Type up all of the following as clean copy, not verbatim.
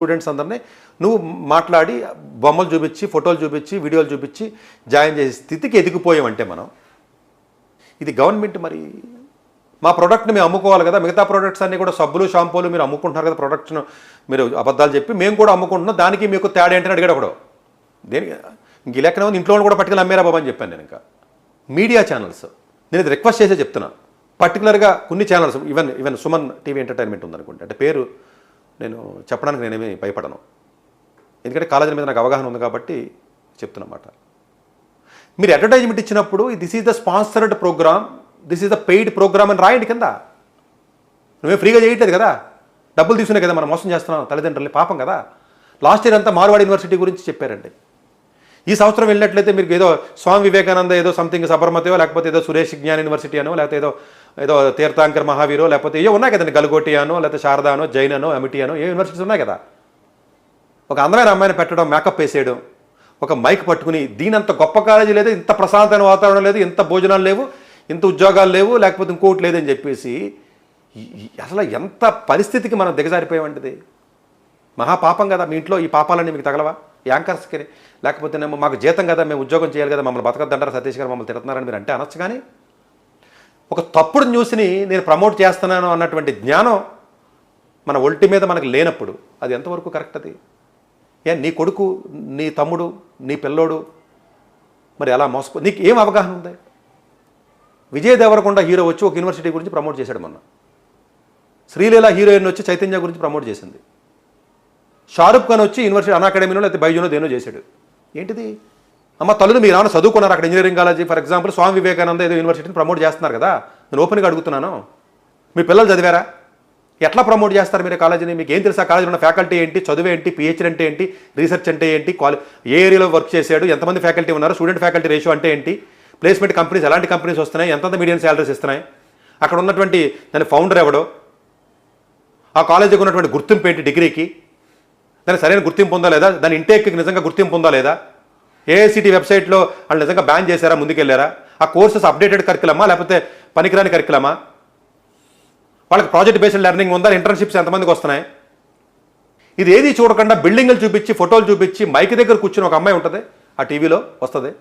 Students అందరినీ నువ్వు మాట్లాడి బొమ్మలు చూపించి ఫోటోలు చూపించి వీడియోలు చూపించి జాయిన్ చేసే స్థితికి ఎదిగిపోయామంటే మనం ఇది గవర్నమెంట్ మరి మా ప్రోడక్ట్ని మేము అమ్ముకోవాలి కదా, మిగతా ప్రోడక్ట్స్ అన్నీ కూడా సబ్బులు షాంపూలు మీరు అమ్ముకుంటున్నారు కదా, ప్రోడక్ట్స్ను మీరు అబద్ధాలు చెప్పి మేము కూడా అమ్ముకుంటున్నాం, దానికి మీకు తేడా ఏంటని అడిగాడు ఒకడు. దేనికి ఇంక ఈ లెక్కన ఇంట్లో కూడా పట్టుకెళ్ళి అమ్మేరా బాబా అని చెప్పాను నేను. ఇంకా మీడియా ఛానల్స్ నేను ఇది రిక్వెస్ట్ చేసే చెప్తున్నా, పర్టికులర్గా కొన్ని channels even Suman TV entertainment ఉందనుకుంటే, అంటే పేరు నేను చెప్పడానికి నేనేమి భయపడను, ఎందుకంటే కాలేజీల మీద నాకు అవగాహన ఉంది కాబట్టి చెప్తున్నమాట. మీరు అడ్వర్టైజ్మెంట్ ఇచ్చినప్పుడు this is the sponsored programme, this is the paid programme అని రాయండి కింద. నువ్వే ఫ్రీగా చేయట్లేదు కదా, డబ్బులు తీసుకునే కదా మనం మోసం చేస్తున్నాం తల్లిదండ్రులని, పాపం కదా. లాస్ట్ ఇయర్ అంతా మార్వాడి యూనివర్సిటీ గురించి చెప్పారండి. ఈ సంవత్సరం వెళ్ళినట్లయితే మీకు ఏదో స్వామి వివేకానంద ఏదో సంథింగ్ సబర్మతియో, లేకపోతే ఏదో సురేష్ జ్ఞాన్ యూనివర్సిటీ అనో, లేకపోతే ఏదో తీర్థాంకర్ మహావీరో, లేకపోతే ఏవో ఉన్నాయి కదండి, గల్గోటి అనో, లేకపోతే శారదానో, జైన్ అనో, అమిటి అనో, ఏ యూనివర్సిటీస్ ఉన్నాయి కదా. ఒక అందమైన అమ్మాయిని పెట్టడం, మేకప్ వేసేయడం, ఒక మైక్ పట్టుకుని, దీనంత గొప్ప కాలేజీ లేదు, ఇంత ప్రశాంతమైన వాతావరణం లేదు, ఇంత భోజనాలు లేవు, ఇంత ఉద్యోగాలు లేవు, లేకపోతే ఇంకోటి లేదని చెప్పేసి అసలు ఎంత పరిస్థితికి మనం దిగజారిపోయామంటది. మహాపాపం కదా. మీ ఇంట్లో ఈ పాపాలన్నీ మీకు తగలవా? యాంకర్స్కి లేకపోతే మాకు జీతం కదా, మేము ఉద్యోగం చేయాలి కదా, మమ్మల్ని బతకద్దంటారు, సతీష్ గారు మమ్మల్ని తిడుతున్నారని మీరు అంటే అనొచ్చు. కానీ ఒక తప్పుడు న్యూస్ని నేను ప్రమోట్ చేస్తున్నాను అన్నటువంటి జ్ఞానం మన ఒంటి మీద మనకు లేనప్పుడు అది ఎంతవరకు కరెక్ట్? అది నీ కొడుకు, నీ తమ్ముడు, నీ పిల్లోడు మరి అలా నీకు ఏం అవగాహన ఉంది? విజయ్ దేవరకొండ హీరో వచ్చి ఒక యూనివర్సిటీ గురించి ప్రమోట్ చేశాడు మొన్న. శ్రీలీల హీరోయిన్ వచ్చి చైతన్య గురించి ప్రమోట్ చేసింది. షారుఖ్ ఖాన్ వచ్చి యూనివర్సిటీ అనాకాడమీలో లేకపోతే బైజూనో దేనో చేశాడు. ఏంటిది? అమ్మ తల్లులు మీరు ఏమైనా చదువుకున్నారు అక్కడ engineering college, for example Swami Vivekananda ఏదో యూనివర్సిటీని ప్రమోట్ చేస్తున్నారు కదా, నేను ఓపెన్గా అడుగుతున్నాను, మీ పిల్లలు చదివారా? ఎట్లా ప్రమోట్ చేస్తారు మీరు కాలేజీని? మీకు ఏం తెలుసా కాలేజీలో ఉన్న ఫ్యాకల్టీ ఏంటి, చదువు ఏంటి, పిహెచ్డీ అంటే ఏంటి, రీసెర్చ్ అంటే ఏంటి, ఏ ఏరియాలో వర్క్ చేశాడు, ఎంతమంది ఫ్యాకల్టీ ఉన్నారు, స్టూడెంట్ ఫ్యాకల్టీ రేషియో అంటే ఏంటి, ప్లేస్మెంట్ కంపెనీస్ ఎలాంటి కంపెనీస్ వస్తున్నాయి, ఎంతంత మీడియం శాలరీస్ ఇస్తున్నాయి, అక్కడ ఉన్నటువంటి దాని ఫౌండర్ ఎవడో, ఆ కాలేజీకి ఉన్నటువంటి గుర్తింపు ఏంటి, డిగ్రీకి దానికి సరైన గుర్తింపు ఉందా లేదా, దాని ఇంటేక్కి నిజంగా గుర్తింపు ఉందా లేదా, ఏఐసిటీ వెబ్సైట్లో వాళ్ళు నిజంగా బ్యాన్ చేశారా, ముందుకెళ్ళారా, ఆ కోర్సెస్ అప్డేటెడ్ కరికులమా లేకపోతే పనికిరాని కరికులమా, వాళ్ళకి ప్రాజెక్ట్ బేస్డ్ లెర్నింగ్ ఉందా, ఇంటర్న్షిప్స్ ఎంతమందికి వస్తున్నాయి, ఇది ఏది చూడకుండా బిల్డింగ్లు చూపించి ఫోటోలు చూపించి మైక్ దగ్గర కూర్చుని ఒక అమ్మాయి ఉంటుంది ఆ టీవీలో వస్తుంది.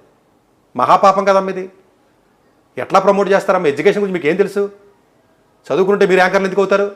మహాపాపం కదమ్మ ఇది. ఎట్లా ప్రమోట్ చేస్తారమ్మా? ఎడ్యుకేషన్ గురించి మీకు ఏం తెలుసు? చదువుకుంటే మీరు యాంకర్లు ఎందుకు అవుతారు?